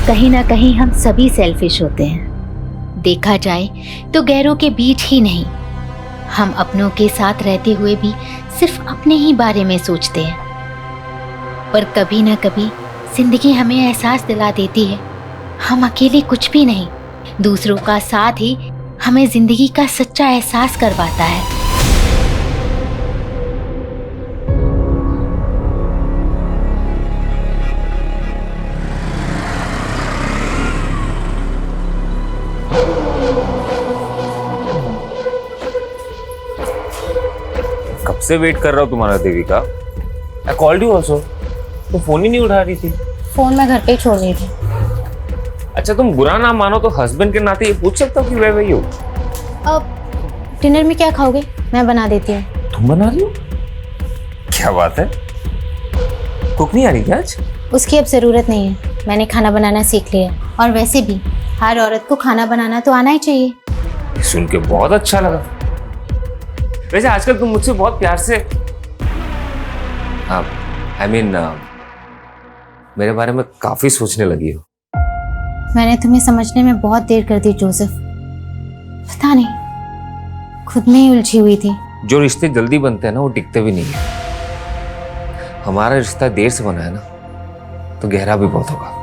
कहीं ना कहीं हम सभी सेल्फिश होते हैं। देखा जाए तो गैरों के बीच ही नहीं, हम अपनों के साथ रहते हुए भी सिर्फ अपने ही बारे में सोचते हैं। पर कभी ना कभी जिंदगी हमें एहसास दिला देती है हम अकेले कुछ भी नहीं। दूसरों का साथ ही हमें जिंदगी का सच्चा एहसास करवाता है। कब से वेट कर रहा हूँ तुम्हारा Devika. I called you also, तुम फोन ही नहीं उठा रही थी। फोन मैं घर पे ही छोड़ रही थी। अच्छा तुम बुरा ना मानो तो हस्बैंड के नाते ये पूछ सकता हूँ कि वे वही हो। अब डिनर में क्या खाओगे? मैं बना देती हूँ। तुम बना रही हो? क्या बात है, कुक नहीं आ रही क्या आज? उसकी अब ज़रूरत नहीं है, मैंने खाना बनाना सीख लिया। और वैसे भी हर औरत को खाना बनाना तो आना ही चाहिए। सुन के बहुत अच्छा लगा। वैसे आजकल तुम मुझसे बहुत प्यार से मेरे बारे में काफी सोचने लगी हो। मैंने तुम्हें समझने में बहुत देर कर दी जोसेफ, पता नहीं, खुद में ही उलझी हुई थी। जो रिश्ते जल्दी बनते हैं ना वो टिकते भी नहीं है। हमारा रिश्ता देर से बना है ना तो गहरा भी बहुत होगा।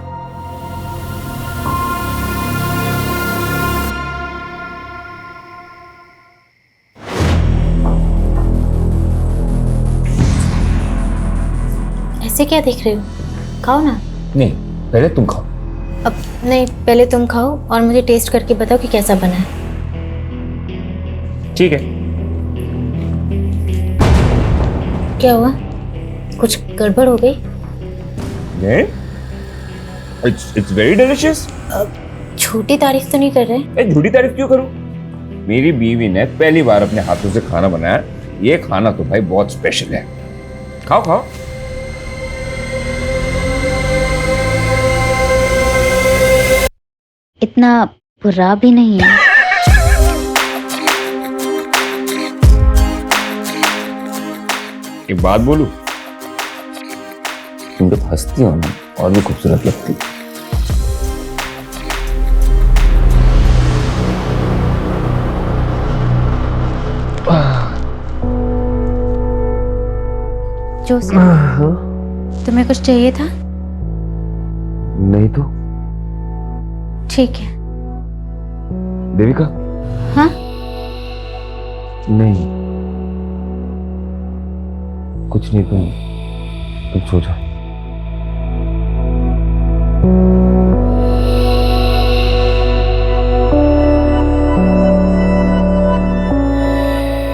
ऐसे क्या देख रहे हो? खाओ ना। नहीं, पहले तुम खाओ। अब नहीं, पहले तुम खाओ और मुझे टेस्ट करके बताओ कि कैसा बना है। ठीक है। क्या हुआ? कुछ गड़बड़ हो गई? नहीं, इट्स वेरी डिलीशियस। छोटी तारीफ तो नहीं कर रहे? झूठी तारीफ क्यों करूं? मेरी बीवी ने पहली बार अपने हाथों से खाना बनाया। ये खाना तो भाई बहुत स्पेशल है। खाओ खाओ। इतना बुरा भी नहीं है। एक बात बोलूं, तुम जब हंसती हो ना और भी खूबसूरत लगती। जोसेफ, तुम्हें कुछ चाहिए था? नहीं तो। ठीक है। देविका? हाँ? नहीं, कुछ नहीं। तुम सो जाओ।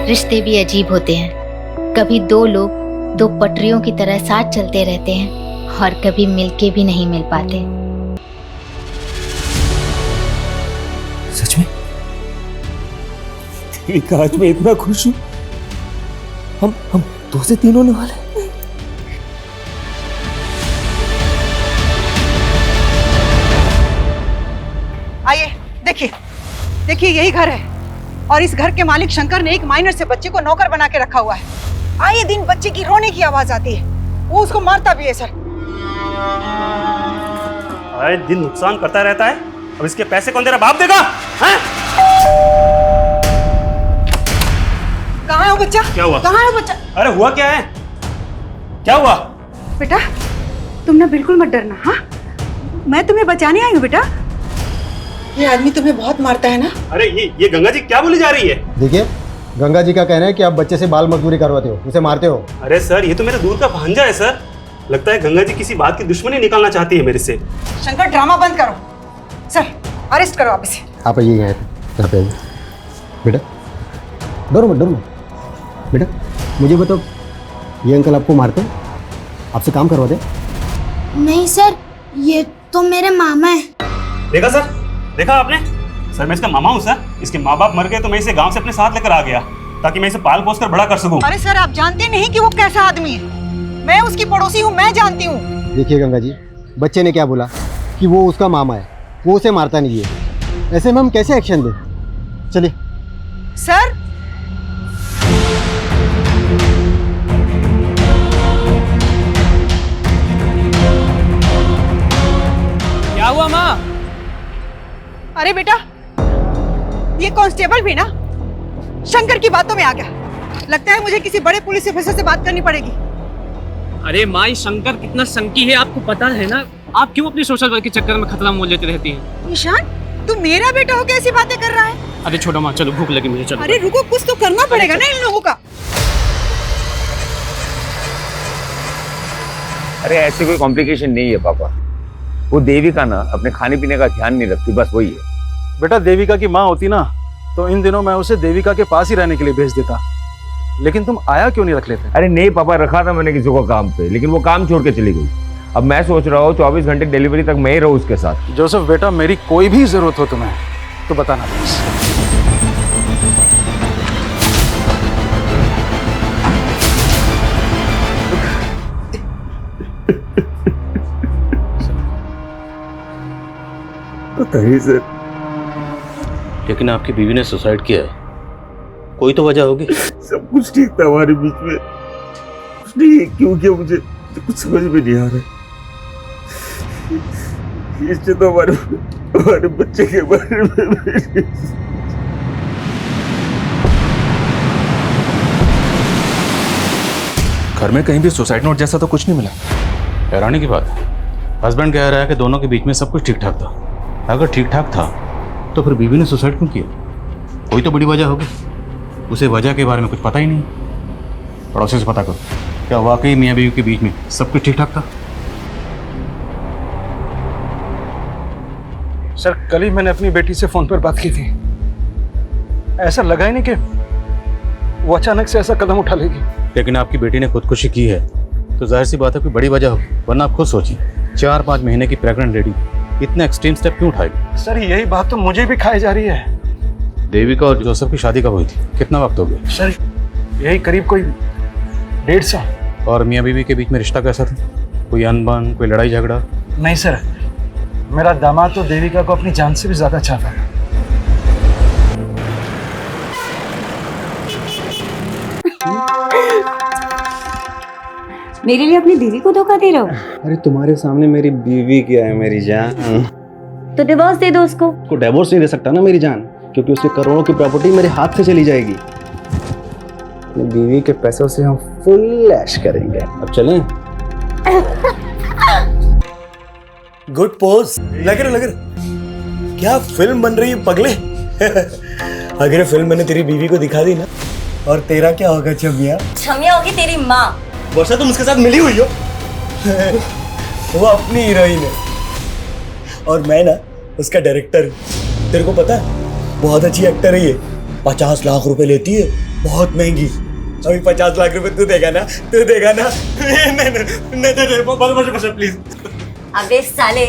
रिश्ते भी अजीब होते हैं। कभी दो लोग दो पटरियों की तरह साथ चलते रहते हैं और कभी मिलके भी नहीं मिल पाते। सच में? आज मैं इतना खुश हूं। हम 2 से 3 होने वाले। आइए, देखिए यही घर है और इस घर के मालिक शंकर ने एक माइनर से बच्चे को नौकर बना के रखा हुआ है। आए दिन बच्चे की रोने की आवाज आती है, वो उसको मारता भी है सर। आए दिन नुकसान करता रहता है, अब इसके पैसे कौन तेरा बाप देगा? हैं? कहाँ है वो बच्चा? क्या हुआ? कहाँ है वो बच्चा? अरे हुआ क्या है? क्या हुआ? बेटा तुमने बिल्कुल मत डरना। हाँ, मैं तुम्हें बचाने आई हूँ बेटा। ये आदमी तुम्हें बहुत मारता है ना। अरे ये गंगा जी क्या बोली जा रही है? देखिए, गंगा जी का कहना है कि आप बच्चे से बाल मजदूरी करवाते हो, उसे मारते हो। अरे सर, ये तो मेरा दूर का भांजा है सर। लगता है गंगा जी किसी बात की दुश्मनी निकालना चाहती है मेरे से। शंकर ड्रामा बंद करो। सर अरेस्ट करो आप इसे। आप आइए यहाँ पे आइए। बेटा डरो मत। बेटा मुझे बताओ, ये अंकल आपको मारते हैं? आपसे काम करवाते? नहीं सर, ये तो मेरे मामा है। देखा सर, देखा आपने? सर मैं इसका मामा हूँ सर। इसके माँ बाप मर गए तो मैं इसे गांव से अपने साथ लेकर आ गया ताकि मैं इसे पाल पोस कर बड़ा कर सकूं। अरे सर, आप जानते नहीं कि वो कैसा आदमी है। मैं उसकी पड़ोसी हूँ, मैं जानती हूँ। देखिए गंगा जी, बच्चे ने क्या बोला कि वो उसका मामा है, वो उसे मारता नहीं है। ऐसे में हम कैसे एक्शन दें? चलिए। सर क्या हुआ माँ? अरे बेटा, ये कांस्टेबल भी ना शंकर की बातों में आ गया। लगता है मुझे किसी बड़े पुलिस ऑफिसर से बात करनी पड़ेगी। अरे माँ, ये शंकर कितना संकी है आपको पता है ना? आप क्यों अपनी सोशल वर्क के चक्कर में खतरा मोल लेती रहती हैं? ईशान, तू मेरा बेटा हो कैसी बातें कर रहा है? अरे छोटा माँ, चलो भूख लगी मुझे, चलो। अरे रुको, कुछ तो करना पड़ेगा ना इन लोगों का। अरे ऐसी कोई कॉम्प्लिकेशन नहीं है पापा। वो देविका ना अपने खाने पीने का ध्यान नहीं रखती, बस वही है। बेटा देविका की माँ होती ना तो इन दिनों मैं उसे देविका के पास ही रहने के लिए भेज देता, लेकिन तुम आया क्यों नहीं रख लेते? अरे नहीं पापा, रखा था मैंने किसी को काम पे, लेकिन वो काम छोड़ के चली गई। अब मैं सोच रहा हूँ 24 घंटे डिलीवरी तक मैं ही रहूँ उसके साथ। जोसेफ बेटा, मेरी कोई भी जरूरत हो तुम्हें तो बताना प्लीज। बताइए सर। लेकिन आपकी बीवी ने सुसाइड किया है, कोई तो वजह होगी। सब कुछ ठीक था हमारे बीच में, कुछ नहीं क्यों किया मुझे कुछ समझ में नहीं आ रहा। इससे तो हमारे बच्चे के बारे में घर में कहीं भी सुसाइड नोट जैसा तो कुछ नहीं मिला। हैरानी की बात है, हस्बैंड कह रहा है कि दोनों के बीच में सब कुछ ठीक ठाक था। अगर ठीक ठाक था तो फिर बीवी ने सुसाइड क्यों किया? कोई तो बड़ी वजह होगी। उसे वजह के बारे में कुछ पता ही नहीं। पड़ोसी से पता करो, क्या वाकई मियाँ बीवी के बीच में सब कुछ ठीक ठाक था? सर, कल ही मैंने अपनी बेटी से फोन पर बात की थी। ऐसा लगा ही नहीं कि वो अचानक से ऐसा कदम उठा लेगी। लेकिन आपकी बेटी ने खुदकुशी की है तो जाहिर सी बात है कोई बड़ी वजह होगी, वरना आप खुद सोचिए 4-5 महीने की प्रेग्नेंट लेडी इतना एक्सट्रीम स्टेप क्यों उठाएगी? सर, यही बात तो मुझे भी खाई जा रही है। देविका और जोसेफ की शादी कब हुई थी? कितना वक्त हो गया? सर, यही करीब कोई 1.5 साल। और मियाँ बीवी के बीच में रिश्ता कैसा था? कोई अनबन, कोई लड़ाई झगड़ा? नहीं सर, मेरा दामाद तो देविका को अपनी जान से भी ज्यादा चाहता था। मेरे लिए अपनी बीवी को धोखा दे रहे हो? अरे तुम्हारे सामने मेरी बीवी क्या है मेरी जान। तो डिवोर्स दे दो उसको। को डिवोर्स नहीं दे सकता ना मेरी जान, क्योंकि उसके करोड़ों की प्रॉपर्टी मेरे हाथ से चली जाएगी। अपनी बीवी के पैसों से हम फुल ऐश करेंगे। अब चलें? Good pose. लग रहा क्या फिल्म बन रही है पगले। अगर फिल्म मैंने तेरी बीवी को दिखा दी ना, और तेरा क्या होगा छमिया? छमिया होगी तेरी माँ। वर्षा, तुम उसके साथ मिली हुई हो। वो अपनी हीरोइन है और मैं ना उसका डायरेक्टर हूँ। तेरे को पता है बहुत अच्छी एक्टर है ये। 50 लाख रुपए लेती है, बहुत महंगी। अभी 50 लाख रुपए तू देगा ना? नहीं प्लीज। अबे साले,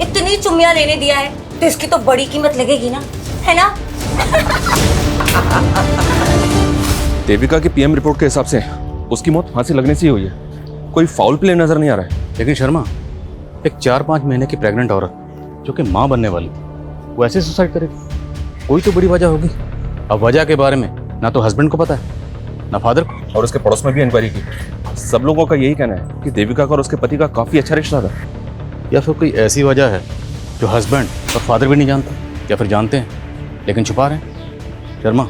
इतनी चुम्मिया लेने दिया है तो इसकी तो बड़ी कीमत लगेगी ना, है ना? देविका की पीएम रिपोर्ट के हिसाब से उसकी मौत फांसी लगने से ही हुई है। कोई फाउल प्ले नजर नहीं आ रहा है। लेकिन शर्मा, एक 4-5 महीने की प्रेग्नेंट औरत जो कि माँ बनने वाली, वो ऐसे सुसाइड करेगी? कोई तो बड़ी वजह होगी। अब वजह के बारे में ना तो हस्बैंड को पता है ना फादर को। और उसके पड़ोस में भी इंक्वायरी की। सब लोगों का यही कहना है कि देविका का और उसके पति का काफी अच्छा रिश्ता था। या फिर कोई ऐसी वजह है जो हस्बैंड और फादर भी नहीं जानता, या फिर जानते हैं लेकिन छुपा रहे हैं। शर्मा,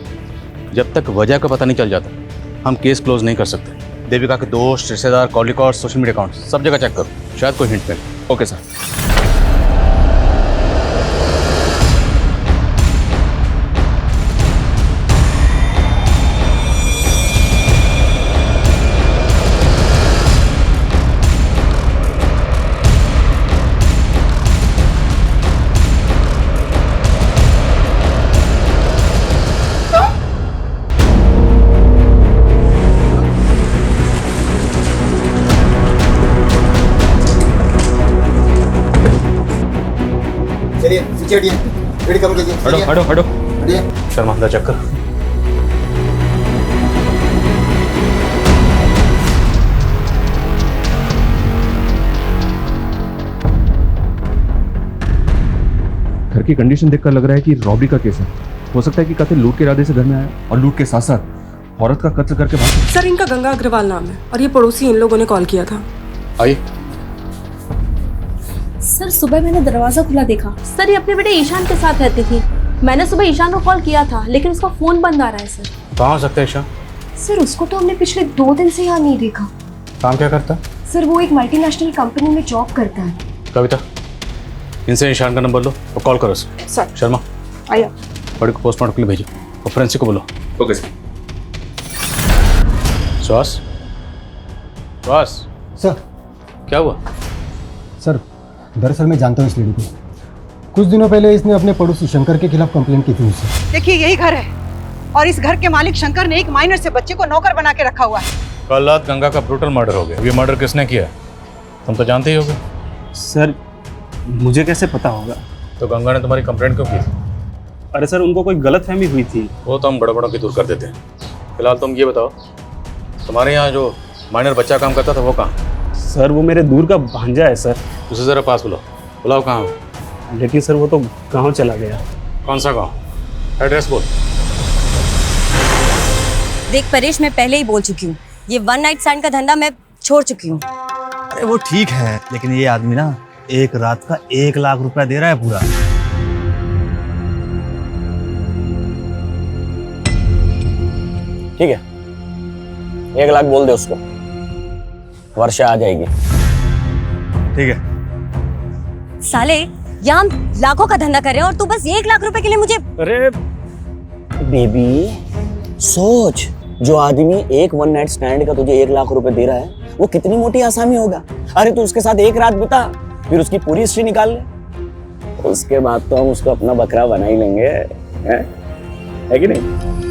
जब तक वजह का पता नहीं चल जाता हम केस क्लोज नहीं कर सकते। देविका के दोस्त, रिश्तेदार, call record, social media account सब जगह चेक करो, शायद कोई हिंट मिले। Okay sir. चलिए पीछे हटिए, रेडी कवर कीजिए। हटो हटो हटो। हटिए। शर्मा, अंदर चेक कर। घर की कंडीशन देखकर लग रहा है कि रॉबरी का केस है। हो सकता है कि कातिल लूट के इरादे से घर में आया और लूट के साथ साथ औरत का कत्ल करके भाग। सर, इनका गंगा अग्रवाल नाम है और ये पड़ोसी इन लोगों ने कॉल किया था। आइए। सर सुबह मैंने दरवाजा खुला देखा। सर ये अपने बेटे ईशान के साथ रहती थी। मैंने सुबह ईशान को कॉल किया था लेकिन उसका फोन बंद आ रहा है सर। कहाँ हो सकता है ईशान? सर उसको तो हमने पिछले 2 दिन से यहाँ नहीं देखा। काम क्या करता? सर वो एक मल्टीनेशनल कंपनी में जॉब करता है। कविता, इनसे ईशान का नंबर लो और कॉल करो उसे। सर। शर्मा, आया। बड़ी को पोस्टमार्टम के लिए भेजो और फोरेंसिक को बोलो। Okay sir. श्वास, श्वास। सर। क्या हुआ? सर, दरअसल मैं जानता हूँ इस लड़की को। कुछ दिनों पहले इसने अपने पड़ोसी शंकर के खिलाफ कंप्लेंट की थी मुझसे। देखिए यही घर है और इस घर के मालिक शंकर ने एक माइनर से बच्चे को नौकर बना के रखा हुआ है। कल रात गंगा का ब्रूटल मर्डर हो गया। ये मर्डर किसने किया तुम तो जानते ही होगे। सर मुझे कैसे पता होगा? तो गंगा ने तुम्हारी कंप्लेंट क्यों की? अरे सर उनको कोई गलतफहमी हुई थी। वो तो हम बड़बड़ों की दूर कर देते हैं। फिलहाल तुम ये बताओ, तुम्हारे यहाँ जो माइनर बच्चा काम करता था वो कहाँ? सर वो मेरे दूर का भांजा है सर। उसे ज़रा पास बुलाओ। बुलाओ कहाँ हो? लेकिन सर वो तो गाँव चला गया। कौन सा गाँव? एड्रेस बोल। देख परेश, मैं पहले ही बोल चुकी हूँ, ये 1 नाइट स्टैंड का धंधा मैं छोड़ चुकी हूँ। अरे वो ठीक है, लेकिन ये आदमी ना एक रात का 1 लाख रुपया दे रहा है पूरा। ठीक है, 1 लाख बोल दे उसको, वर्षा आ जाएगी। ठीक है। साले यहाँ हम लाखों का धंधा कर रहे हैं और तू बस 1 लाख रुपए के लिए मुझे। अरे बेबी सोच, जो आदमी एक 1 नाइट स्टैंड का तुझे 1 लाख रुपए दे रहा है वो कितनी मोटी आसामी होगा। अरे तू उसके साथ 1 रात बिता, फिर उसकी पूरी हिस्ट्री निकाल ले, उसके बाद तो हम उसको अपना बकरा बना ही लेंगे, है कि नहीं?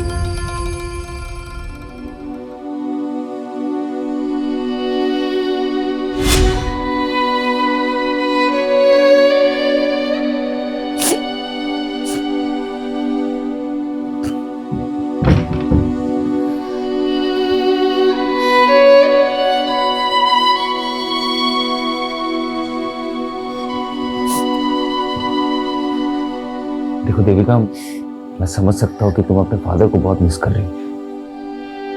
देखो देविका, मैं समझ सकता हूँ कि तुम अपने फादर को बहुत मिस कर रही हो,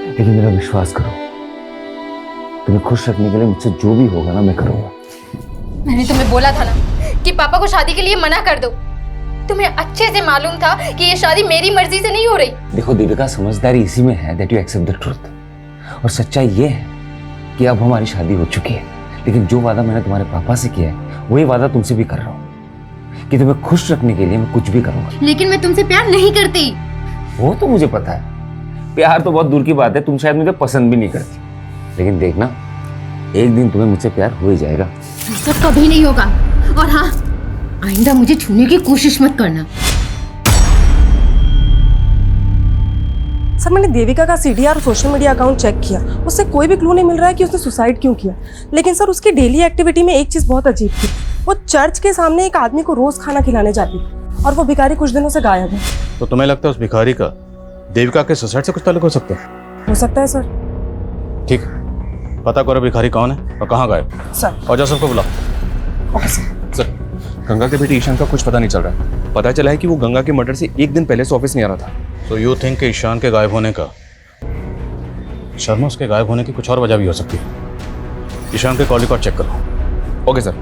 लेकिन मेरा विश्वास करो, तुम्हें खुश रखने के लिए मुझसे जो भी होगा ना मैं करूँगा। मैंने तुम्हें बोला था ना कि पापा को शादी के लिए मना कर दो। तुम्हें अच्छे से मालूम था कि ये शादी मेरी मर्जी से नहीं हो रही। देखो देविका, समझदारी इसी में है that you accept the truth, और सच्चाई ये है कि अब हमारी शादी हो चुकी है, लेकिन जो वादा मैंने तुम्हारे पापा से किया है वही वादा तुमसे भी कर रहा हूँ कि तुम्हें खुश रखने के लिए मैं कुछ भी करूँगा। लेकिन मैं तुमसे प्यार नहीं करती। वो तो मुझे पता है, प्यार तो बहुत दूर की बात है, तुम शायद मुझे पसंद भी नहीं करती, लेकिन देखना एक दिन तुम्हें मुझसे प्यार हो ही जाएगा। ऐसा कभी नहीं होगा, और हाँ, आइंदा मुझे छूने की कोशिश मत करना। सर मैंने देविका का सीडीआर और सोशल मीडिया अकाउंट चेक किया, उससे कोई भी क्लू नहीं मिल रहा है कि उसने सुसाइड क्यों किया। लेकिन सर उसकी डेली एक्टिविटी में एक चीज़ बहुत अजीब थी, वो चर्च के सामने एक आदमी को रोज खाना खिलाने जाती थी और वो भिखारी कुछ दिनों से गायब है। तो तुम्हें लगता है उस भिखारी का देविका के सुसाइड से कुछ ताल्लुक हो सकता है? हो सकता है सर। ठीक, पता करो भिखारी कौन है और कहाँ गायब सर। और जॉसफ को बुलाओ। Okay sir. सर, गंगा के बेटे ईशान का कुछ पता नहीं चल रहा है। पता चला है कि वो गंगा के मर्डर से 1 दिन पहले से ऑफिस नहीं आ रहा था। तो यू थिंक कि ईशान के गायब होने का, शर्मा उसके गायब होने की कुछ और वजह भी हो सकती है। ईशान के कॉल रिकॉर्ड चेक करो। Okay sir.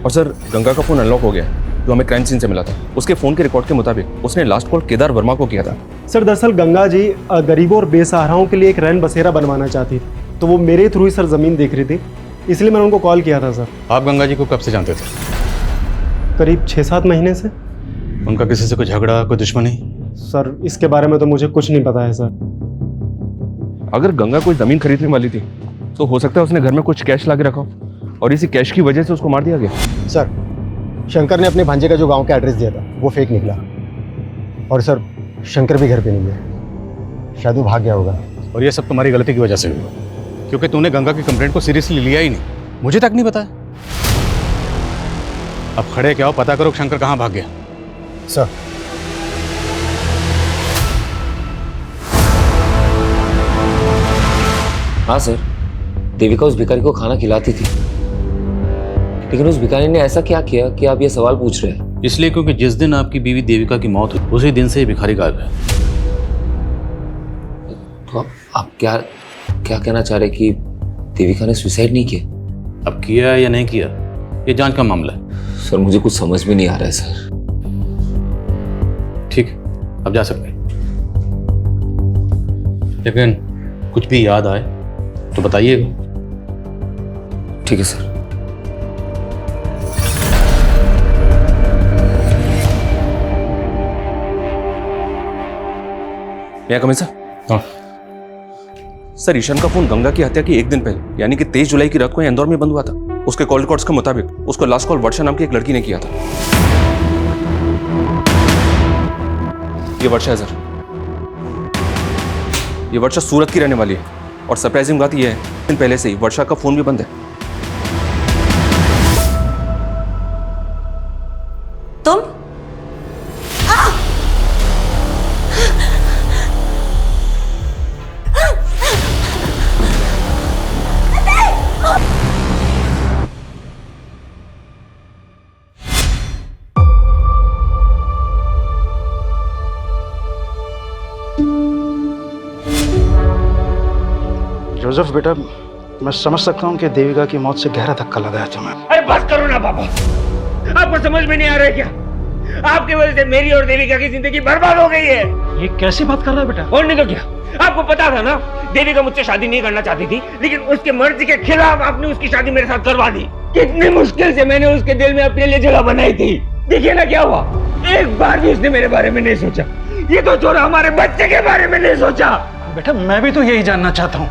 और सर, गंगा का फोन अनलॉक हो गया जो हमें क्राइम सीन से मिला था। उसके फोन के रिकॉर्ड के मुताबिक उसने लास्ट कॉल केदार वर्मा को किया था। सर दरअसल गंगा जी गरीबों और बेसहाराओं के लिए एक रैन बसेरा बनवाना चाहती थी, तो वो मेरे थ्रू ही सर ज़मीन देख रही थी, इसलिए मैंने उनको कॉल किया था सर। आप गंगा जी को कब से जानते थे? करीब 6-7 महीने से। उनका किसी से कोई झगड़ा, कोई दुश्मनी? सर इसके बारे में तो मुझे कुछ नहीं पता है सर। अगर गंगा कोई जमीन खरीदने वाली थी तो हो सकता है उसने घर में कुछ कैश ला के रखा हो और इसी कैश की वजह से उसको मार दिया गया। सर, शंकर ने अपने भांजे का जो गांव का एड्रेस दिया था वो फेक निकला, और सर शंकर भी घर पे नहीं है, शायद वो भाग गया होगा। और ये सब तुम्हारी गलती की वजह से हुआ, क्योंकि तूने गंगा की कंप्लेंट को सीरियसली लिया ही नहीं, मुझे तक नहीं बताया। अब खड़े क्या हो, पता करो शंकर कहाँ भाग गया। सर हाँ सर, देविका उस भिखारी को खाना खिलाती थी, लेकिन उस भिखारी ने ऐसा क्या किया कि आप ये सवाल पूछ रहे हैं? इसलिए क्योंकि जिस दिन आपकी बीवी देविका की मौत हुई उसी दिन से ये भिखारी गायब है। तो आप क्या कहना चाह रहे कि देविका ने सुसाइड नहीं किया? अब किया या नहीं किया ये जांच का मामला है। सर मुझे कुछ समझ में नहीं आ रहा है सर। ठीक है, अब जा सकते हैं, लेकिन कुछ भी याद आए तो बताइएगा। ठीक है सर। मैं कमिंग सर? हाँ सर, ईशान का फोन गंगा की हत्या की एक दिन पहले यानी कि 23 जुलाई की रात को इंदौर में बंद हुआ था। उसके कॉल रिकॉर्ड्स के मुताबिक उसको लास्ट कॉल वर्षा नाम की एक लड़की ने किया था। ये वर्षा है सर, ये वर्षा सूरत की रहने वाली है और सरप्राइजिंग बात यह है दिन पहले से ही वर्षा का फोन भी बंद है। तुम जोसेफ बेटा, मैं समझ सकता हूँ कि देविका की मौत से गहरा धक्का लगा है तुम्हें। अरे बस करो ना पापा, आपको समझ में नहीं आ रहा है क्या? आपकी वजह से मेरी और देविका की जिंदगी बर्बाद हो गई है। ये कैसी बात कर रहा है बेटा? और नहीं तो क्या, आपको पता था ना देविका मुझसे शादी नहीं करना चाहती थी, लेकिन उसके मर्जी के खिलाफ आपने उसकी शादी मेरे साथ करवा दी। कितनी मुश्किल से मैंने उसके दिल में अपने लिए जगह बनाई थी। देखिए ना क्या हुआ, एक बार भी उसने मेरे बारे में नहीं सोचा। ये तो छोड़ा, हमारे बच्चे के बारे में नहीं सोचा। बेटा मैं भी तो यही जानना चाहता हूँ,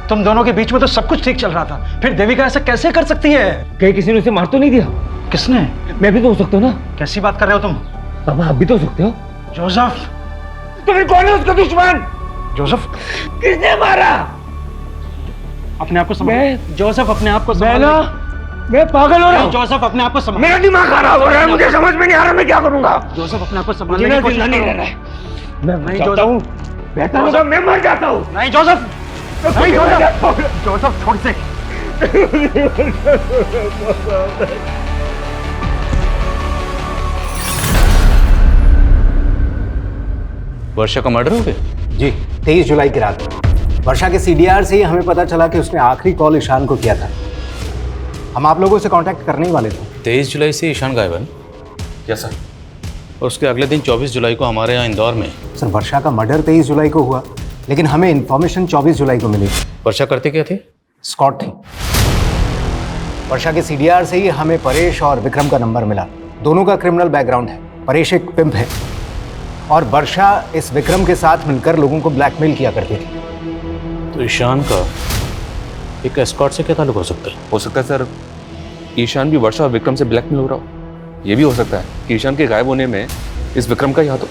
तुम दोनों के बीच में तो सब कुछ ठीक चल रहा था, फिर देविका ऐसा कैसे कर सकती है? कहीं किसी ने उसे मार तो नहीं दिया? किसने? मैं भी तो हो सकता हूँ ना। कैसी बात कर रहे हो तुम? पापा आप भी तो हो सकते हो। जोसेफ, तो फिर कौन है उसका दुश्मन? जोसेफ, किसने मारा? अपने आप को संभालो। जोसेफ अपने आप को संभालो। मैं पागल हो रहा हूँ। जोसेफ अपने आप को संभालो। मेरा दिमाग खराब हो रहा है, मुझे समझ में नहीं आ रहा मैं क्या करूंगा। जोसेफ अपने आप को संभालने की कोशिश नहीं करो। रहना है। मैं नहीं जाता हूँ, बेहतर होगा मैं मर जाता हूँ। नहीं जोसेफ, नहीं जोसेफ, जोसेफ छोड़ से। वर्षा का मर्डर हो गया? जी, 23 जुलाई की रात वर्षा के सीडीआर से ही हमें पता चला कि उसने आखिरी कॉल ईशान को किया था। हम आप लोगों से कांटेक्ट करने ही वाले थे। 23 जुलाई से ईशान गायब है? Yes sir. और उसके अगले दिन 24 जुलाई को हमारे यहाँ इंदौर में। सर वर्षा का मर्डर 23 जुलाई को हुआ, लेकिन हमें इन्फॉर्मेशन 24 जुलाई को मिली। वर्षा करते क्या थे? स्कॉट थी। वर्षा के सीडीआर से ही हमें परेश और विक्रम का नंबर मिला। दोनों का क्रिमिनल बैकग्राउंड है। परेश एक पिम्प है और वर्षा इस विक्रम के साथ मिलकर लोगों को ब्लैकमेल किया करती थी। तो ईशान का एक एस्कॉर्ट से क्या ताल्लुक हो सकता है? हो सकता है सर ईशान भी वर्षा और विक्रम से ब्लैकमेल हो रहा हो। ये भी हो सकता है कि ईशान के गायब होने में इस विक्रम का ही हाथ हो।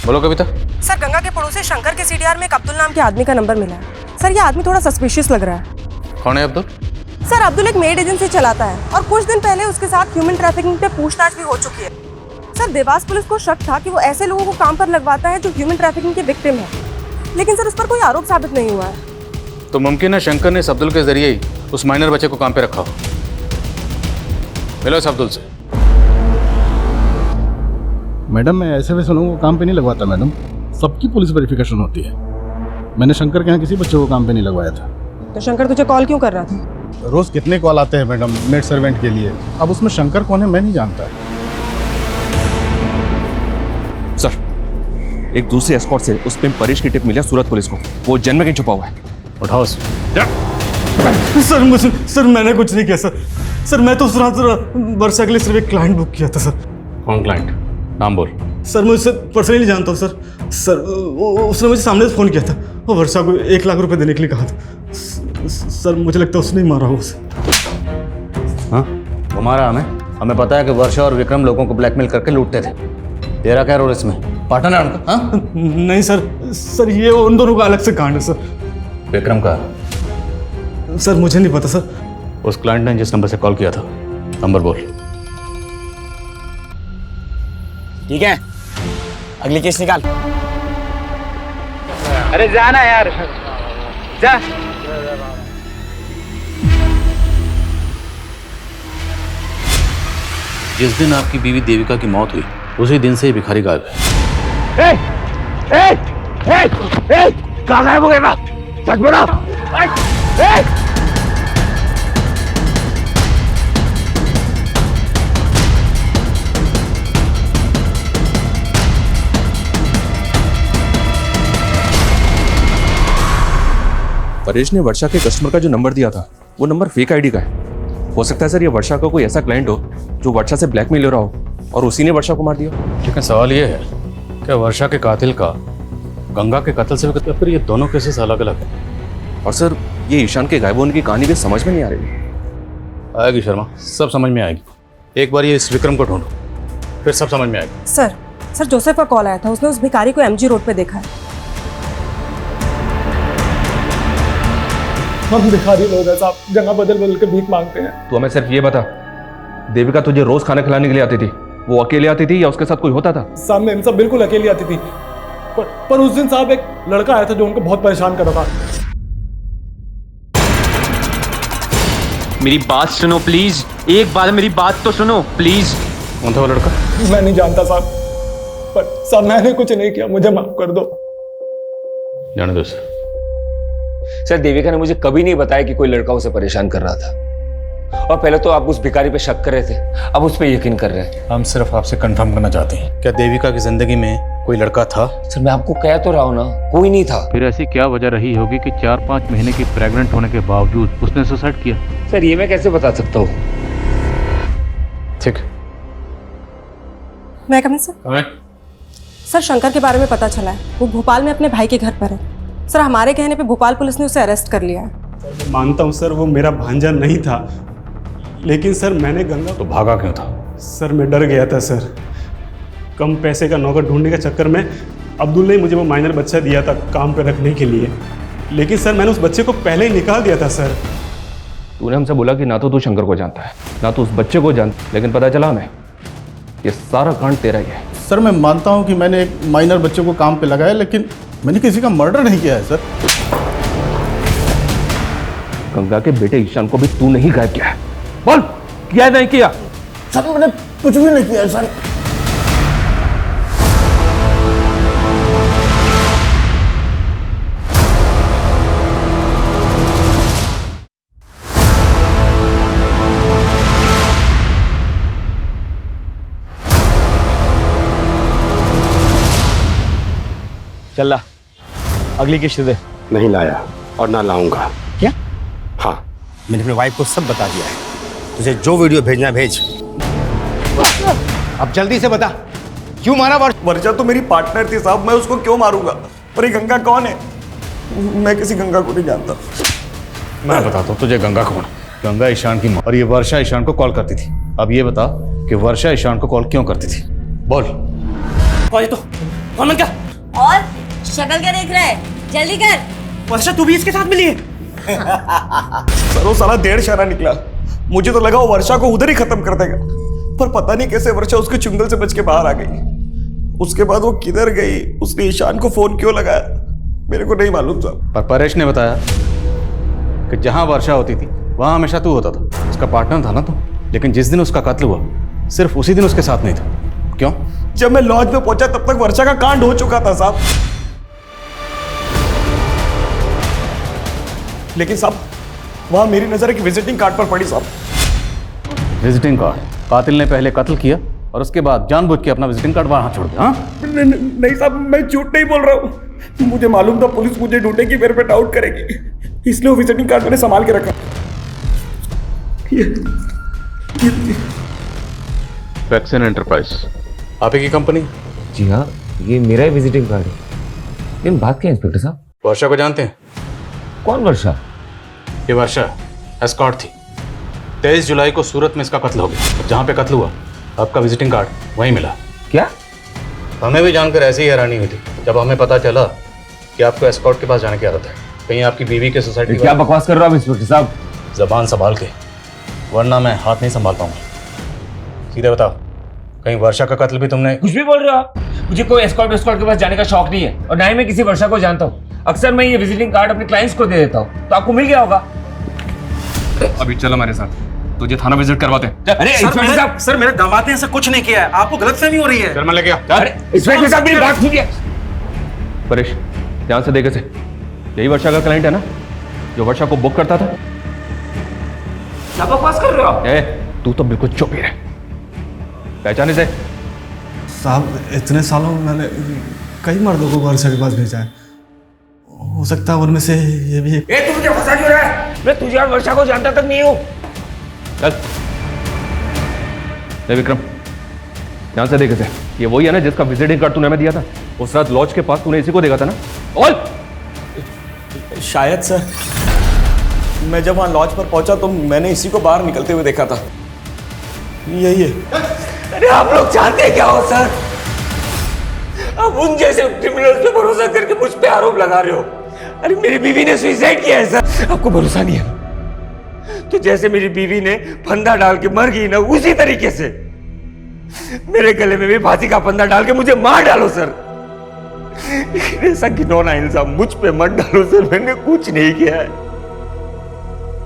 बोलो कविता। सर गंगा के पड़ोसी शंकर के सीडीआर में एक अब्दुल नाम के आदमी का नंबर मिला है। सर ये आदमी थोड़ा सस्पिशियस लग रहा है। कौन है अब्दुल? सर अब्दुल एक मेड एजेंसी चलाता है और कुछ दिन पहले उसके साथ ह्यूमन ट्रैफिकिंग पे पूछताछ भी हो चुकी है। सर देवास पुलिस को शक था कि वो ऐसे लोगों को काम पर लगवाता है जो ह्यूमन ट्रैफिकिंग के विक्टिम है, लेकिन सर उस पर कोई आरोप साबित नहीं हुआ है। तो मुमकिन है शंकर ने इस अब्दुल के जरिए ही उस माइनर बच्चे को काम पे रखा हो। मिलो इस अब्दुल से। मैडम मैं ऐसे वैसे लोगों को काम पे नहीं लगवाता मैडम, सबकी पुलिस वेरिफिकेशन होती है। मैंने शंकर के यहाँ किसी बच्चे को काम पे नहीं लगवाया था। तो शंकर तुझे कॉल क्यों कर रहा था? रोज कितने कॉल आते हैं मैडम मेड सर्वेंट के लिए, अब उसमें शंकर कौन है मैं नहीं जानता। सर एक दूसरे एस्कॉर्ट से उस पे परेश की टिप मिला सूरत पुलिस को, वो जन्म में कहीं छुपा हुआ है। उठाओ सर मैंने कुछ नहीं किया सर मैं तो उस रात वर्षा के लिए सिर्फ एक क्लाइंट बुक किया था सर। कौन क्लाइंट? नाम बोल। सर मैं उससे पर्सनली जानता हूँ सर उसने मुझे सामने से फ़ोन किया था और वर्षा को 1 लाख रुपए देने के लिए कहा था। सर मुझे लगता है उसने ही मारा हो उसे। हाँ वो मारा हमें पता है कि वर्षा और विक्रम लोगों को ब्लैकमेल करके लूटते थे। तेरा क्या रोल इसमें? पार्टनर है उनका? हाँ? नहीं सर ये उन दोनों का अलग से कांड है सर। विक्रम का? सर मुझे नहीं पता सर। उस क्लाइंट ने जिस नंबर से कॉल किया था नंबर बोल। ठीक है अगली केस निकाल। अरे जाना यार जा। जिस दिन आपकी बीवी देविका की मौत हुई उसी दिन से ये भिखारी गायब है। कहाँ गायब हो गया था? सच बता। परेश ने वर्षा के कस्टमर का जो नंबर दिया था वो नंबर फेक आईडी का है। हो सकता है सर ये वर्षा का कोई ऐसा क्लाइंट हो जो वर्षा से ब्लैकमेल हो रहा हो और उसी ने वर्षा को मार दिया। लेकिन सवाल ये है कि वर्षा के कातिल का गंगा के कत्ल से भी फिर ये दोनों केसेस अलग अलग हैं। और सर ये ईशान के गायब होने की कहानी भी समझ में नहीं आ रही। आएगी शर्मा, सब समझ में आएगी। एक बार ये इस विक्रम को ढूंढो, फिर सब समझ में आएगी। सर जोसेफ का कॉल आया था, उसने उस भिखारी को एमजी रोड पे देखा है। हम भिखारी लोग हैं साहब, जगह बदल बदल के भीख मांगते हैं। तू हमें सिर्फ ये बता, देविका तुझे रोज खाना खिलाने के लिए आती थी, वो अकेले आती थी या उसके साथ कोई होता था? सामने इन सब बिल्कुल अकेली आती थी, पर उस दिन साहब एक लड़का आया था जो उनको बहुत परेशान कर रहा था। मेरी बात सुनो प्लीज, एक बार मेरी बात तो सुनो प्लीज। कौन था वो लड़का? मैं नहीं जानता साहब, पर साहब मैंने कुछ नहीं किया, मुझे माफ कर दो। जाने दो सर। सर देविका ने मुझे कभी नहीं बताया कि कोई लड़का उसे परेशान कर रहा था, और पहले तो आप उस भिखारी पे शक कर रहे थे, अब उस पे यकीन कर रहे हैं। हम सिर्फ आपसे कंफर्म करना चाहते हैं, क्या देविका की जिंदगी में कोई लड़का था? सर मैं आपको कह तो रहा हूँ ना, कोई नहीं था। फिर ऐसी क्या वजह रही होगी कि 4-5 महीने की प्रेग्नेंट होने के बावजूद उसने सुसाइड किया? सर ये मैं कैसे बता सकता हूँ? ठीक। मैं कमिंग सर? सर शंकर के बारे में पता चला है, वो भोपाल में अपने भाई के घर पर है। सर हमारे कहने पे भोपाल पुलिस ने उसे अरेस्ट कर लिया है। मानता हूँ सर वो मेरा भांजा नहीं था, लेकिन सर मैंने गंगा। तो भागा क्यों था? सर मैं डर गया था सर, कम पैसे का नौकर ढूंढने के चक्कर में अब्दुल ने मुझे वो माइनर बच्चा दिया था काम पे रखने के लिए, लेकिन सर मैंने उस बच्चे को पहले ही निकाल दिया था सर। तूने हमसे बोला कि ना तो तू शंकर को जानता है ना तो उस बच्चे को जानता, लेकिन पता चला हमें ये सारा कांड तेरा ही है। सर मैं मानता हूँ कि मैंने एक माइनर बच्चे को काम पे लगाया, लेकिन मैंने किसी का मर्डर नहीं किया है सर। गंगा के बेटे ईशान को भी तू नहीं गायब किया है? बोल, किया नहीं किया? सर मैंने कुछ भी नहीं किया सर। चल ला, अगली किश्त दे। नहीं लाया और ना लाऊंगा। क्या? हाँ, मैंने अपनी वाइफ को सब बता दिया है, तुझे जो वीडियो भेजना है भेज। अब जल्दी से बता, क्यों मारा वर्षा तो मेरी पार्टनर थी साहब, मैं उसको क्यों मारूंगा? पर ये गंगा कौन है? मैं किसी गंगा को नहीं जानता। मैं बताता हूँ तुझे गंगा कौन। गंगा ईशान की माँ, और ये वर्षा ईशान को कॉल करती थी। अब ये बता कि वर्षा ईशान को कॉल क्यों करती थी? बोल। तो कौन क्या? और शक्ल क्या देख रहा है, जल्दी कर। वर्षा तू भी इसके साथ मिली है? सर वो साला डेढ़ शाना निकला, मुझे तो लगा वो वर्षा को उधर ही खत्म कर देगा, पर पता नहीं कैसे वर्षा उसके चुंगल से बच के बाहर आ गई। उसके बाद वो किधर गई, उसने ईशान को फोन क्यों लगाया, मेरे को नहीं मालूम था। पर परेश ने बताया कि जहां वर्षा होती थी वहां हमेशा तू होता था, उसका पार्टनर था ना तू। लेकिन जिस दिन उसका कत्ल हुआ सिर्फ उसी दिन उसके साथ नहीं था। क्यों? जब मैं लॉज में पहुंचा तब तक वर्षा का कांड हो चुका था साहब। लेकिन साहब वहां मेरी नजर एक विजिटिंग कार्ड पर पड़ी साहब। Visiting card? कातिल ने पहले कत्ल किया और उसके बाद जानबूझ के अपना विजिटिंग कार्ड वहां छोड़ दिया। नहीं साहब, मैं झूठ नहीं बोल रहा हूँ, मुझे मालूम था पुलिस मुझे ढूंढेगी, मेरे पे डाउट करेगी, इसलिए वो विजिटिंग कार्ड मैंने संभाल के रखा। वैक्सीन एंटरप्राइज आप ही की कंपनी? जी हाँ, ये मेरा ही विजिटिंग कार्ड है। लेकिन बात क्या है इंस्पेक्टर साहब? वर्षा को जानते हैं? कौन वर्षा? ये वर्षा एस्कॉर्ट थी। 23 जुलाई को सूरत में इसका कत्ल हो गया। जहाँ पे कत्ल हुआ आपका विजिटिंग कार्ड वहीं मिला। क्या? हमें भी जानकर ऐसी ही हैरानी हुई थी जब हमें पता चला कि आपको एस्कॉर्ट के पास जाने की आदत है। कहीं आपकी बीवी के सोसाइटी? क्या बकवास कर रहा हूँ इंस्पेक्टर साहब? जबान संभाल के, वरना मैं हाथ नहीं संभाल पाऊंगा। सीधे बताओ, कहीं वर्षा का कत्ल भी तुमने? कुछ भी बोल रहे हो आप? मुझे कोई एस्कॉर्ट के पास जाने का शौक नहीं है, और ना ही मैं किसी वर्षा को जानता हूँ। अक्सर मैं ये विजिटिंग कार्ड अपने क्लाइंट्स को दे देता हूँ, तो आपको मिल गया होगा। अभी चलो हमारे साथ। तुझे थाना विजिट करवाते हैं। अरे इंस्पेक्टर साहब, सर मेरे दामाद ने ऐसा कुछ नहीं किया है, आपको गलतफहमी हो रही है। चल मैं लेके आ। अरे इंस्पेक्टर साहब मेरी बात सुनिए। परेश ध्यान से देखे से, यही वर्षा का क्लाइंट है ना जो वर्षा को बुक करता था? क्या बकवास कर रहे हो? ए, तू तो बिल्कुल चुप ही रह। पहचाने से? साहब इतने सालों में मैंने कई मर्दों को वर्षा के पास भेजा है, हो सकता है उनमें से ये भी एक। तू मुझे फंसा क्यों रहा है? मैं तुझे और वर्षा को जानता तक नहीं हूँ। चल ले विक्रम, ध्यान से देखे से, ये वही है ना जिसका विजिटिंग कार्ड तूने हमें दिया था? उस रात लॉज के पास तूने इसी को देखा था ना? और शायद सर, मैं जब वहाँ लॉज पर पहुंचा तो मैंने इसी को बाहर निकलते हुए देखा था। यही है। अरे आप लोग चाहते क्या हो सर? आप उन जैसे क्रिमिनल्स पे भरोसा करके मुझ पे आरोप लगा रहे हो। अरे मेरी बीवी ने सुसाइड किया है सर। आपको भरोसा नहीं है तो जैसे मेरी बीवी ने फंदा डाल के मर गई ना, उसी तरीके से मेरे गले में भी फांसी का फंदा डाल के मुझे मार डालो सर। ऐसा घिनौना इल्जाम मुझ पे मत डालो सर, मैंने कुछ नहीं किया है।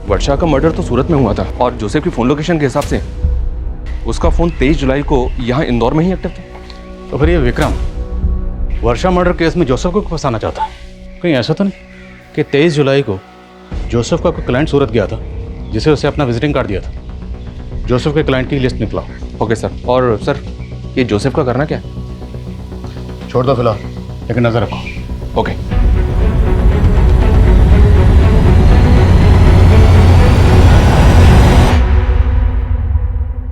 वर्षा का मर्डर तो सूरत में हुआ था और जोसेफ की फोन लोकेशन के हिसाब से उसका फोन 23 जुलाई को यहाँ इंदौर में ही एक्टिव था। तो फिर ये विक्रम वर्षा मर्डर केस में जोसेफ को फंसाना चाहता है? कहीं ऐसा तो नहीं कि 23 जुलाई को जोसेफ का कोई क्लाइंट सूरत गया था जिसे उसे अपना विजिटिंग कार्ड दिया था? जोसेफ के क्लाइंट की लिस्ट निकला। Okay sir. और सर ये जोसेफ का करना क्या है? छोड़ दो फिलहाल, लेकिन नजर रखो। ओके।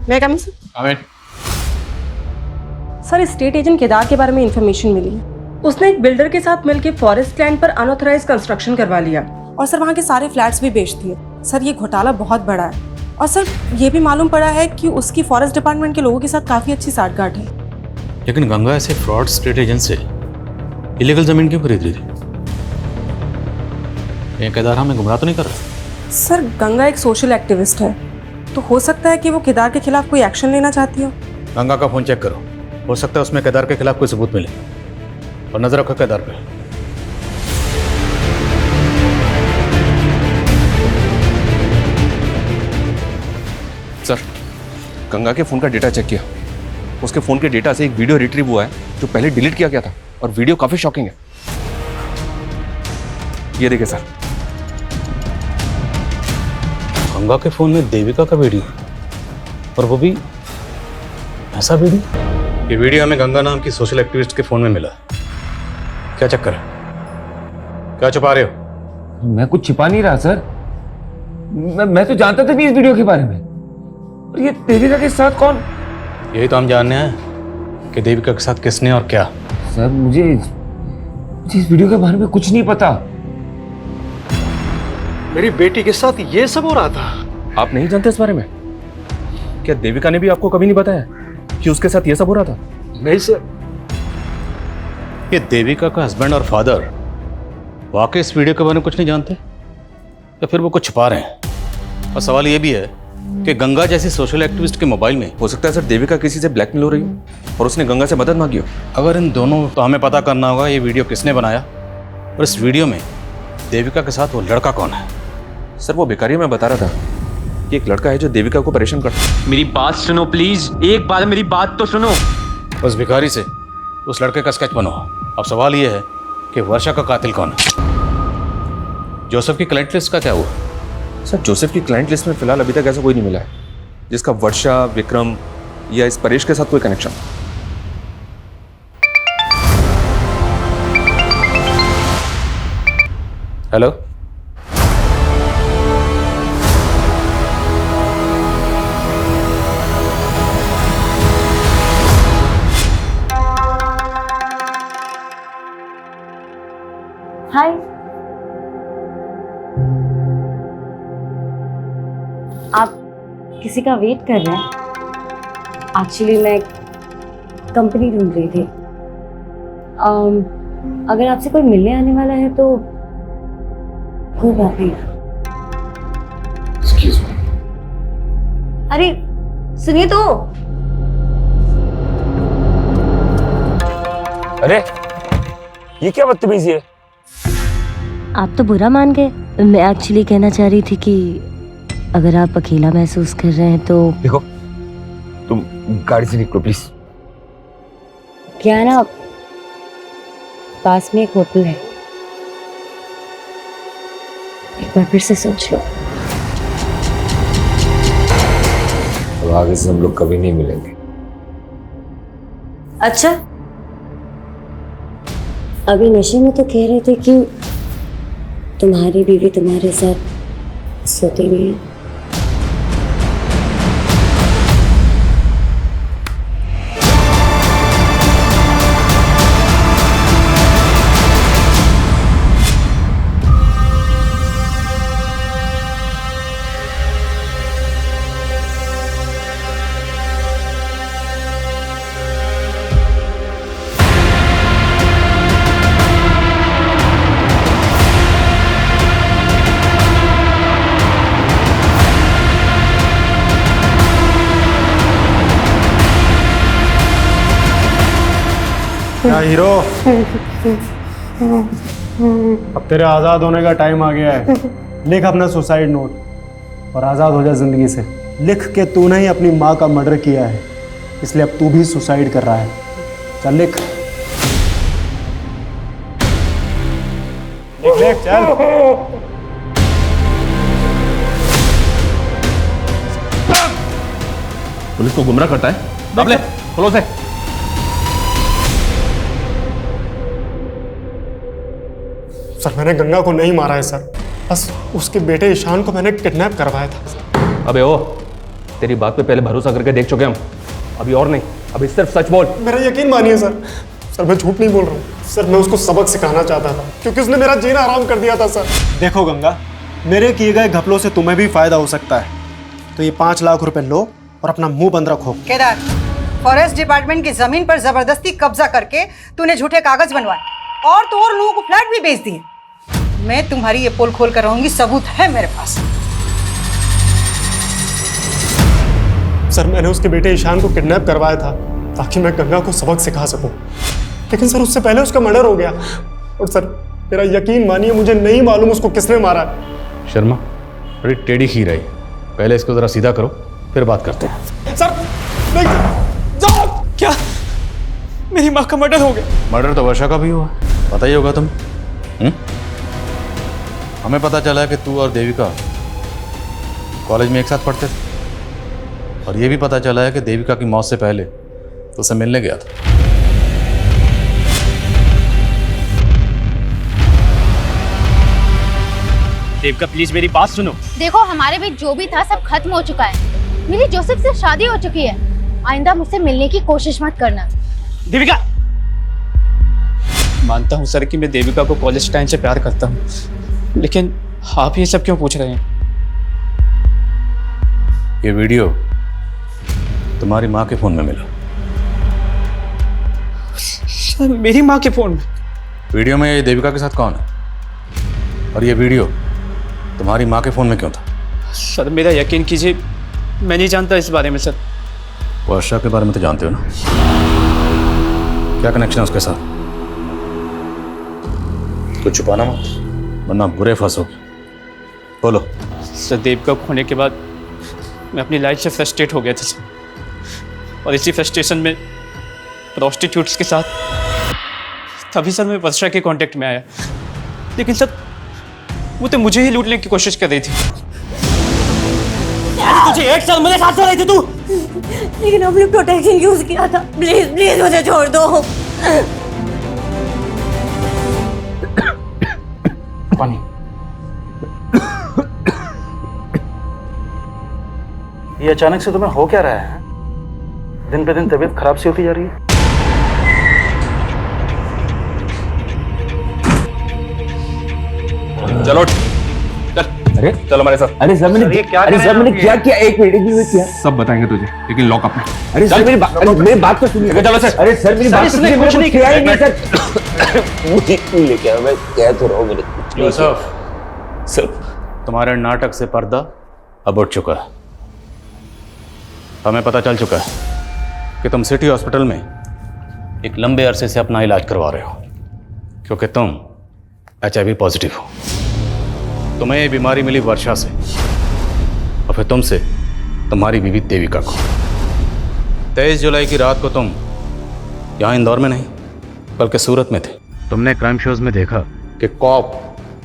मैं कम सर, स्टेट एजेंट केदार के बारे में इंफॉर्मेशन मिली है। उसने एक बिल्डर के साथ मिलकर फॉरेस्ट लैंड पर अनऑथराइज कंस्ट्रक्शन करवा लिया और सर वहाँ के सारे फ्लैट्स भी बेच दिए। सर ये घोटाला बहुत बड़ा है और सर ये भी मालूम पड़ा है कि उसकी फॉरेस्ट डिपार्टमेंट के लोगों के साथ काफी अच्छी साठगांठ है। लेकिन गंगा ऐसे फ्रॉड स्टेट एजेंट से इलीगल जमीन क्यों खरीद रही थी? ये केदार हमें गुमराह तो नहीं कर रहा? सर गंगा एक सोशल एक्टिविस्ट है, तो हो सकता है कि वो केदार के खिलाफ कोई एक्शन लेना चाहती हो। गंगा का फोन चेक करो, हो सकता है उसमें केदार के खिलाफ कोई सबूत मिले। और नजर रखो केदार पे। सर गंगा के फोन का डेटा चेक किया, उसके फोन के डेटा से एक वीडियो रिट्रीव हुआ है जो पहले डिलीट किया गया था और वीडियो काफी शॉकिंग है। ये देखिए सर। गंगा के फोन में देविका का वीडियो, और वो भी ऐसा वीडियो? ये वीडियो हमें गंगा नाम की सोशल एक्टिविस्ट के फोन में मिला। क्या चक्कर है? क्या छुपा रहे हो? मैं कुछ छिपा नहीं रहा सर। मैं तो जानता था नहीं इस वीडियो के बारे में। और ये देविका के साथ कौन? यही तो हम जानने हैं कि देविका के साथ किसने और क्या। सर मुझे इस वीडियो के बारे में कुछ नहीं पता। मेरी बेटी के साथ ये सब हो रहा था। आप नहीं जानते इस बारे में? क्या देविका ने भी आपको कभी नहीं बताया कि उसके साथ ये सब हो रहा था? नहीं सर। ये देविका का हस्बैंड और फादर वाकई इस वीडियो के बारे में कुछ नहीं जानते, या फिर वो कुछ छुपा रहे हैं? और सवाल ये भी है कि गंगा जैसी सोशल एक्टिविस्ट के मोबाइल में हो सकता है सर देविका किसी से ब्लैकमेल हो रही हो और उसने गंगा से मदद मांगी हो। अगर इन दोनों, तो हमें पता करना होगा ये वीडियो किसने बनाया और इस वीडियो में देविका के साथ वो लड़का कौन है। सर वो भिखारी में बता रहा था कि एक लड़का है जो देविका को परेशान करता है। मेरी बात सुनो प्लीज, एक बार मेरी बात तो सुनो। उस भिखारी से उस लड़के का स्केच बनो। अब सवाल ये है कि वर्षा का कातिल कौन है? जोसेफ की क्लाइंट लिस्ट का क्या हुआ? सर जोसेफ की क्लाइंट लिस्ट में फिलहाल अभी तक ऐसा कोई नहीं मिला है जिसका वर्षा, विक्रम या इस परेश के साथ कोई कनेक्शन। हेलो, हाय। आप किसी का वेट कर रहे हैं? एक्चुअली मैं कंपनी ढूंढ रही थी। अगर आपसे कोई मिलने आने वाला है तो कोई बात नहीं। Excuse me. अरे सुनिए तो। अरे ये क्या बदतमीजी है? आप तो बुरा मान गए। मैं एक्चुअली कहना चाह रही थी कि अगर आप अकेला महसूस कर रहे हैं तो देखो, तुम गाड़ी से निकलो प्लीज। क्या है ना, पास में एक होटल है, एक बार फिर से सोच लो। अब आगे से हम लोग कभी नहीं मिलेंगे। अच्छा, अभी नशे में तो कह रहे थे कि तुम्हारी बीवी तुम्हारे साथ सोती भी है। क्या हीरो, अब तेरे आज़ाद होने का टाइम आ गया है। लिख अपना सुसाइड नोट और आज़ाद हो जा जिंदगी से। लिख के तूने ही अपनी माँ का मर्डर किया है, इसलिए अब तू भी सुसाइड कर रहा है। चल लिख, लिख लिख चल। पुलिस को गुमराह करता है। अब ले, खोलो से। सर मैंने गंगा को नहीं मारा है सर, बस उसके बेटे ईशान को मैंने किडनैप करवाया था। अबे ओ, तेरी बात पे पहले भरोसा करके देख चुके हम, अभी और नहीं, अभी सिर्फ सच बोल। मेरा यकीन मानिए सर, सर मैं झूठ नहीं बोल रहा हूँ सर, मैं उसको सबक सिखाना चाहता था क्योंकि उसने मेरा जीना आराम कर दिया था सर। देखो गंगा, मेरे किए गए घपलों से तुम्हें भी फायदा हो सकता है, तो ये 5 लाख रुपए लो और अपना मुंह बंद रखो। केदार, फॉरेस्ट डिपार्टमेंट की जमीन पर जबरदस्ती कब्जा करके तूने झूठे कागज बनवाए और तो और लोगों को फ्लैट भी बेच दिए। मैं तुम्हारी ये पोल खोल कर रहूंगी, सबूत है मेरे पास। सर मैंने उसके बेटे ईशान को किडनैप करवाया था ताकि मैं गंगा को सबक सिखा सकूं, लेकिन सर उससे पहले उसका मर्डर हो गया। और सर मेरा यकीन मानिए, मुझे नहीं मालूम उसको किसने मारा है। शर्मा, बड़ी टेढ़ी खीर है, पहले इसको जरा सीधा करो, फिर बात करते हैं। सर नहीं जाओ। क्या मेरी माँ का मर्डर हो गया? मर्डर तो वर्षा का भी हुआ, पता ही होगा तुम। हमें पता चला है कि तू और देविका कॉलेज में एक साथ पढ़ते थे, और ये भी पता चला है कि देविका की मौत से पहले तो उसे मिलने गया था। देविका प्लीज मेरी बात सुनो। देखो, हमारे बीच जो भी था सब खत्म हो चुका है। मेरी जोसेफ से शादी हो चुकी है। आइंदा मुझसे मिलने की कोशिश मत करना। देविका, मानता हूँ सर कि मैं देविका को कॉलेज टाइम से प्यार करता हूँ, लेकिन आप ये सब क्यों पूछ रहे हैं? ये वीडियो तुम्हारी माँ के फोन में मिला। सर मेरी माँ के फोन में? वीडियो में देविका के साथ कौन है, और ये वीडियो तुम्हारी माँ के फोन में क्यों था? सर मेरा यकीन कीजिए, मैं नहीं जानता इस बारे में सर। वर्षा के बारे में तो जानते हो ना, क्या कनेक्शन है उसके साथ? कुछ छुपाना मत, वरना बुरे फंसोगे। बोलो। सर देविका खोने के बाद मैं अपनी लाइफ से फ्रस्ट्रेट हो गया था सर, और इसी फ्रस्ट्रेशन में प्रोस्टिट्यूट्स के साथ तभी सर मैं वर्षा के कांटेक्ट में आया, लेकिन सर वो तो मुझे ही लूटने की कोशिश कर रही थी। तुझे 1 साल मेरे साथ रही थी तू, लेकिन हमने प्रोटेक्शन यूज किया था। प्लीज प्लीज मुझे छोड़ दो। पानी। ये अचानक से तुम्हें हो क्या रहा है? दिन पे दिन तबीयत खराब सी होती जा रही है। चलो चल, अरे चलो हमारे साथ। अरे सर मैंने क्या किया? एक मिनट क्या? सब बताएंगे तुझे, लेकिन लॉक अप में। अरे सर मेरी बात तो सुनिए। चलो सर। अरे सर मेरी बात सुनिए, कुछ नहीं किया नहीं सर। मुझे क्यों लेके आया? मैं कह तो रहा हूँ मैंने कुछ नहीं किया। सर तुम्हारे नाटक से पर्दा अब उठ चुका है। हमें पता चल चुका है कि तुम सिटी हॉस्पिटल में एक लंबे अरसे से अपना इलाज करवा रहे हो, क्योंकि तुम HIV पॉजिटिव हो। तुम्हें ये बीमारी मिली वर्षा से, और फिर तुमसे तुम्हारी बीवी देविका को। 23 जुलाई की रात को तुम यहाँ इंदौर में नहीं बल्कि सूरत में थे। तुमने क्राइम शोज में देखा कि कॉप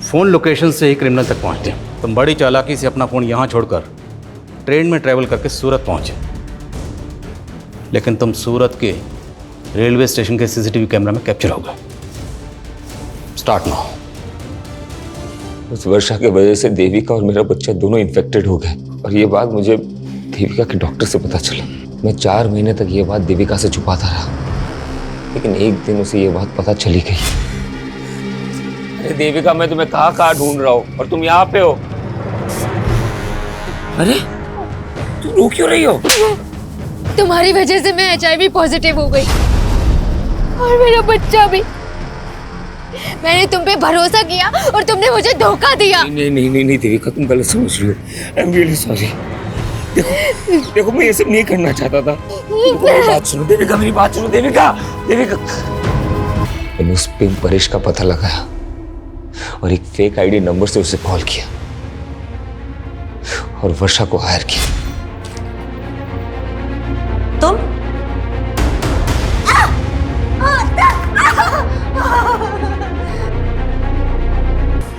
फोन लोकेशन से ही क्रिमिनल तक पहुँचते हैं। तुम बड़ी चालाकी से अपना फ़ोन यहाँ छोड़कर ट्रेन में ट्रैवल करके सूरत पहुँचे, लेकिन तुम सूरत के रेलवे स्टेशन के सीसीटीवी कैमरा में कैप्चर हो गए। Start now. उस वर्षा की वजह से देविका और मेरा बच्चा दोनों इन्फेक्टेड हो गए, और ये बात मुझे देविका के डॉक्टर से पता चला। मैं 4 महीने तक ये बात देविका से छुपाता रहा, लेकिन एक दिन उसे ये बात पता चली गई। अरे देविका, मैं तुम्हें कहाँ ढूंढ रहा हूँ और तुम यहाँ पे हो। अरे तुम रो क्यों रही हो? तुम्हारी वजह से मैं HIV पॉजिटिव हो गई और मेरा बच्चा भी। मैंने तुम पे भरोसा किया और तुमने मुझे धोखा दिया। नहीं देविका, तुम गलत समझ रही हो। I am really sorry. देखो मैं ये सब नहीं करना चाहता था। मेरी बात सुनो देविका, मेरी बात सुनो देविका। मैंने उस पिंक परेश का पता लगाया और एक फेक ID नंबर से उसे कॉल किया और वर्षा को हायर किया। तुम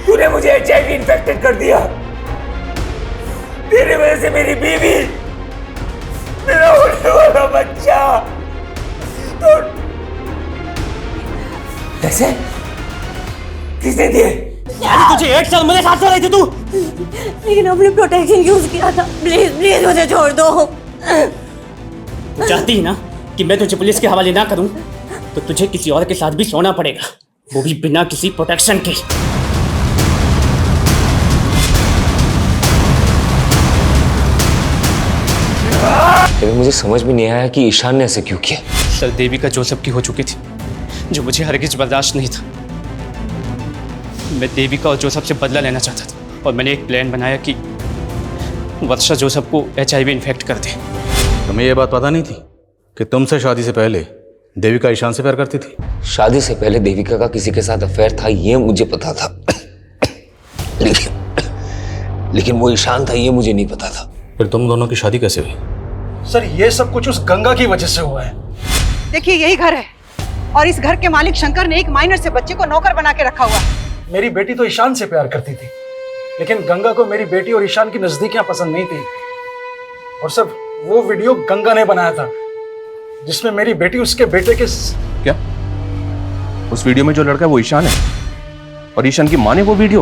तूने मुझे HIV इन्फेक्टेड कर दिया। तेरी वजह से मेरी बीवी, मेरा होने वाला बच्चा। तो कैसे? किसने दिए? तुझे 1 साल मेरे साथ रही थी तू। लेकिन अपने प्रोटेक्शन यूज किया था। प्लीज मुझे छोड़ दो। तू चाहती है ना कि मैं तुझे पुलिस के हवाले ना करूं, तो तुझे किसी और के साथ भी सोना पड़ेगा, वो भी बिना किसी प्रोटेक्शन के। लेकिन मुझे समझ में नहीं आया कि ईशान ने ऐसे क्यों किया। सर, देविका जोसेफ की हो चुकी थी, जो मुझे हरगिज बर्दाश्त नहीं था। मैं देविका और जोसेफ से बदला लेना चाहता था और मैंने एक प्लान बनाया कि वर्षा जोसेफ को HIV इन्फेक्ट कर दे। तुम्हें यह बात पता नहीं थी कि तुमसे शादी से पहले देविका ईशान से प्यार करती थी? शादी से पहले देविका का किसी के साथ अफेयर था, ये मुझे पता था। लेकिन वो ईशान था, ये मुझे नहीं पता था। फिर तुम दोनों की शादी कैसे हुई? सर, ये सब कुछ उस गंगा की वजह से हुआ है। देखिए यही घर है और इस घर के मालिक शंकर ने एक माइनर से बच्चे को नौकर बना के रखा हुआ है। मेरी बेटी तो ईशान से प्यार करती थी, लेकिन गंगा को मेरी बेटी और ईशान की नजदीकियां पसंद नहीं थी। और सब वो वीडियो गंगा ने बनाया था जिसमें मेरी बेटी उसके बेटे के क्या? उस वीडियो में जो लड़का है वो ईशान है और ईशान की माँ ने वो वीडियो?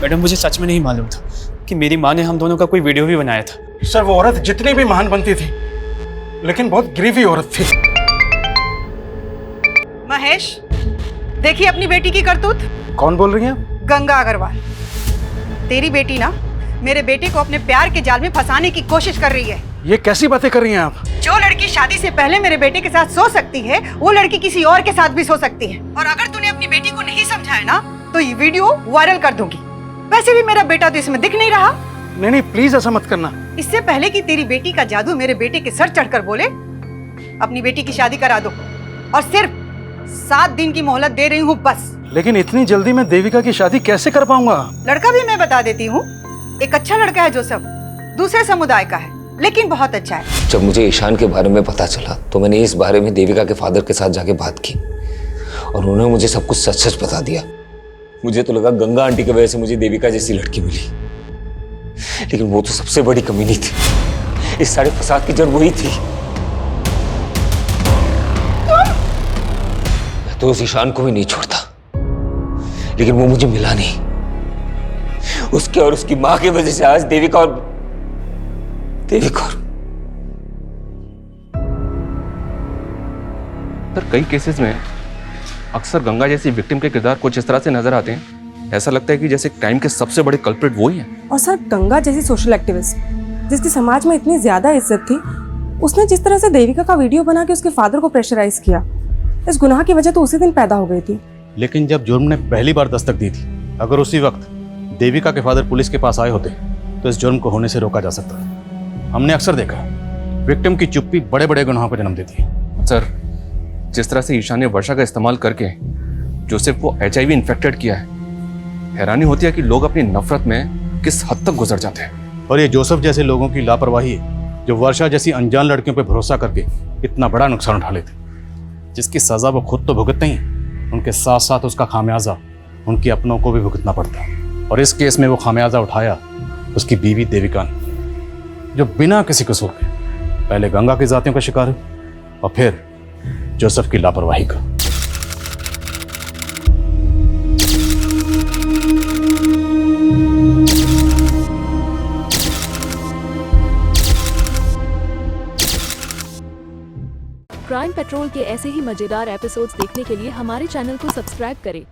मैडम, मुझे सच में नहीं मालूम था कि मेरी माँ ने हम दोनों का कोई वीडियो भी बनाया था। सर, वो औरत जितनी भी महान बनती थी, लेकिन बहुत गिरी औरत थी। महेश, देखिए अपनी बेटी की करतूत। कौन बोल रही हैं? गंगा अग्रवाल। तेरी बेटी ना मेरे बेटे को अपने प्यार के जाल में फंसाने की कोशिश कर रही है। ये कैसी बातें कर रही हैं आप? जो लड़की शादी से पहले मेरे बेटे के साथ सो सकती है, वो लड़की किसी और के साथ भी सो सकती है। और अगर तूने अपनी बेटी को नहीं समझाया ना, तो ये वीडियो वायरल कर दूंगी। वैसे भी मेरा बेटा तो इसमें दिख नहीं रहा। नहीं, प्लीज ऐसा मत करना। इससे पहले कि तेरी बेटी का जादू मेरे बेटे के सर चढ़कर बोले, अपनी बेटी की शादी करा दो और सिर्फ 7 दिन की मोहलत दे रही हूँ बस। लेकिन इतनी जल्दी मैं देविका की शादी कैसे कर पाऊंगा? लड़का भी मैं बता देती हूँ। एक अच्छा लड़का है जोसेफ, दूसरे समुदाय का है, लेकिन बहुत अच्छा है। जब मुझे ईशान के बारे में पता चला तो मैंने इस बारे में देविका के फादर के साथ जाके बात की और उन्होंने मुझे सब कुछ सच सच बता दिया। मुझे तो लगा गंगा आंटी की वजह से मुझे देविका जैसी लड़की मिली, लेकिन वो तो सबसे बड़ी कमी नहीं थी। इस सारे फसाद की जड़ वही थी। मैं तो उस ईशान को भी नहीं छोड़ता, लेकिन वो मुझे मिला नहीं। उसके और उसकी माँ की वजह से आज देविका और सर, कई केसेस में अक्सर गंगा जैसी विक्टिम के किरदार कुछ इस तरह से नजर आते हैं, ऐसा लगता है कि जैसे क्राइम के सबसे बड़े कल्प्रिट वो ही हैं। और सर, गंगा जैसी सोशल एक्टिविस्ट जिसकी समाज में इतनी ज्यादा इज्जत थी, उसने जिस तरह से देविका का वीडियो बना के उसके फादर को प्रेशराइज किया, इस गुनाह की वजह तो उसी दिन पैदा हो गई थी। लेकिन जब जुर्म ने पहली बार दस्तक दी थी, अगर उसी वक्त देविका के फादर पुलिस के पास आए होते तो इस जुर्म को होने से रोका जा सकता था। हमने अक्सर देखा विक्टिम की चुप्पी बड़े बड़े गुनाहों को जन्म देती है। सर, जिस तरह से ईशान ने वर्षा का इस्तेमाल करके जोसेफ को HIV इन्फेक्टेड किया है, हैरानी होती है कि लोग अपनी नफरत में किस हद तक गुजर जाते हैं। और ये जोसेफ जैसे लोगों की लापरवाही है जो वर्षा जैसी अनजान लड़कियों पर भरोसा करके इतना बड़ा नुकसान उठा लेते, जिसकी सजा वो खुद तो भुगतते ही, उनके साथ साथ उसका खामियाजा उनके अपनों को भी भुगतना पड़ता है। और इस केस में वो खामियाजा उठाया उसकी बीवी देविका ने, जो बिना किसी कसूर के पहले गंगा की जातियों का शिकार हुई और फिर जोसेफ की लापरवाही का। क्राइम पेट्रोल के ऐसे ही मजेदार एपिसोड्स देखने के लिए हमारे चैनल को सब्सक्राइब करें